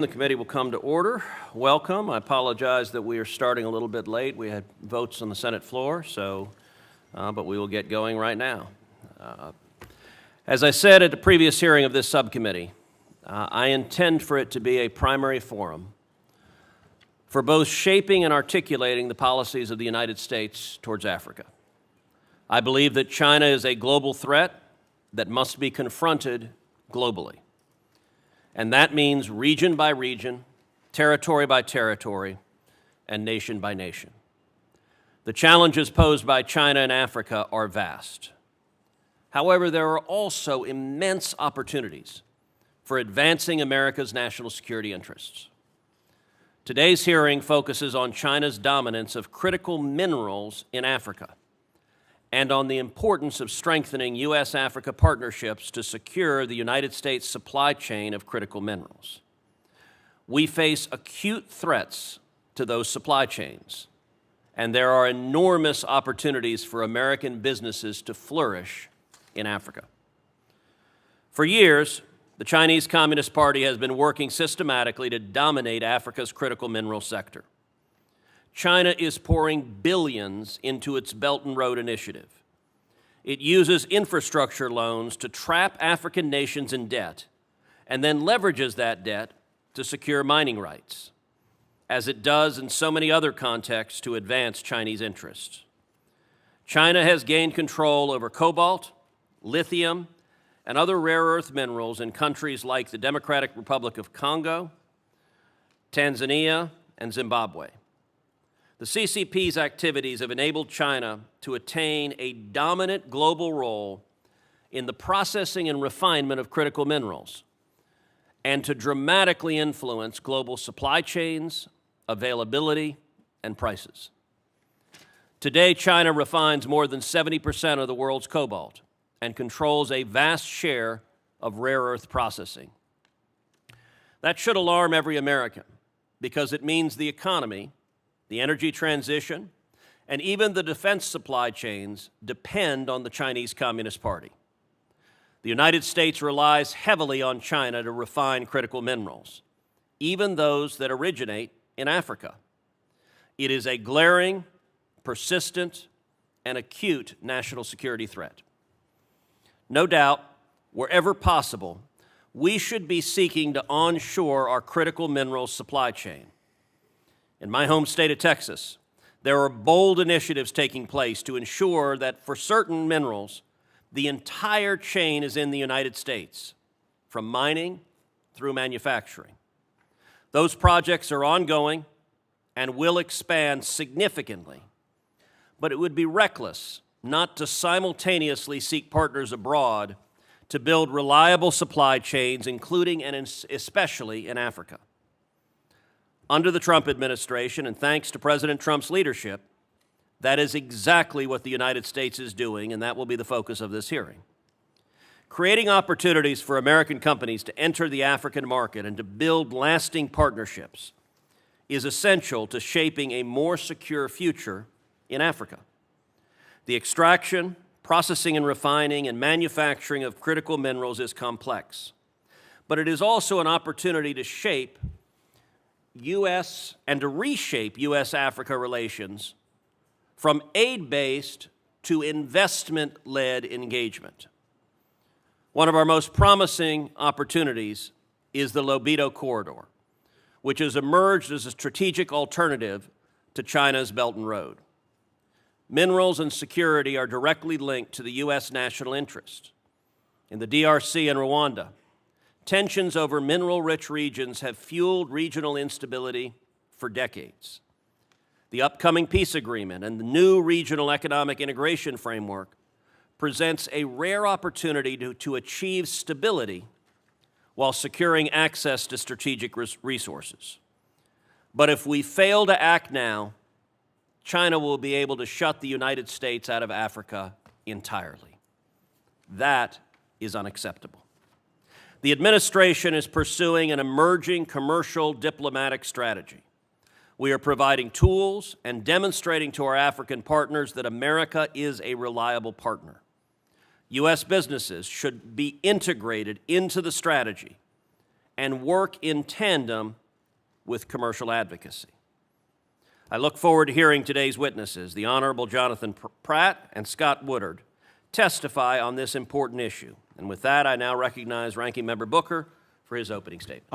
The committee will come to order. Welcome. I apologize that we are starting a little bit late. We had votes on the Senate floor, but we will get going right now. As I said at the previous hearing of this subcommittee, I intend for it to be a primary forum for both shaping and articulating the policies of the United States towards Africa. I believe that China is a global threat that must be confronted globally. And that means region by region, territory by territory, and nation by nation. The challenges posed by China and Africa are vast. However, there are also immense opportunities for advancing America's national security interests. Today's hearing focuses on China's dominance of critical minerals in Africa and on the importance of strengthening U.S.-Africa partnerships to secure the United States supply chain of critical minerals. We face acute threats to those supply chains, and there are enormous opportunities for American businesses to flourish in Africa. For years, the Chinese Communist Party has been working systematically to dominate Africa's critical mineral sector. China is pouring billions into its Belt and Road Initiative. It uses infrastructure loans to trap African nations in debt and then leverages that debt to secure mining rights, as it does in so many other contexts to advance Chinese interests. China has gained control over cobalt, lithium, and other rare earth minerals in countries like the Democratic Republic of Congo, Tanzania, and Zimbabwe. The CCP's activities have enabled China to attain a dominant global role in the processing and refinement of critical minerals and to dramatically influence global supply chains, availability, and prices. Today, China refines more than 70% of the world's cobalt and controls a vast share of rare earth processing. That should alarm every American because it means the economy, the energy transition, and even the defense supply chains depend on the Chinese Communist Party. The United States relies heavily on China to refine critical minerals, even those that originate in Africa. It is a glaring, persistent, and acute national security threat. No doubt, wherever possible, we should be seeking to onshore our critical minerals supply chain. In my home state of Texas, there are bold initiatives taking place to ensure that for certain minerals, the entire chain is in the United States, from mining through manufacturing. Those projects are ongoing and will expand significantly, but it would be reckless not to simultaneously seek partners abroad to build reliable supply chains, including and especially in Africa. Under the Trump administration, and thanks to President Trump's leadership, that is exactly what the United States is doing, and that will be the focus of this hearing. Creating opportunities for American companies to enter the African market and to build lasting partnerships is essential to shaping a more secure future in Africa. The extraction, processing and refining, and manufacturing of critical minerals is complex, but it is also an opportunity to shape U.S. and to reshape U.S.-Africa relations from aid-based to investment-led engagement. One of our most promising opportunities is the Lobito Corridor, which has emerged as a strategic alternative to China's Belt and Road. Minerals and security are directly linked to the U.S. national interest. In the DRC and Rwanda, tensions over mineral-rich regions have fueled regional instability for decades. The upcoming peace agreement and the new regional economic integration framework presents a rare opportunity to achieve stability while securing access to strategic resources. But if we fail to act now, China will be able to shut the United States out of Africa entirely. That is unacceptable. The administration is pursuing an emerging commercial diplomatic strategy. We are providing tools and demonstrating to our African partners that America is a reliable partner. U.S. businesses should be integrated into the strategy and work in tandem with commercial advocacy. I look forward to hearing today's witnesses, the Honorable Jonathan Pratt and Scott Woodard, testify on this important issue. And with that, I now recognize Ranking Member Booker for his opening statement.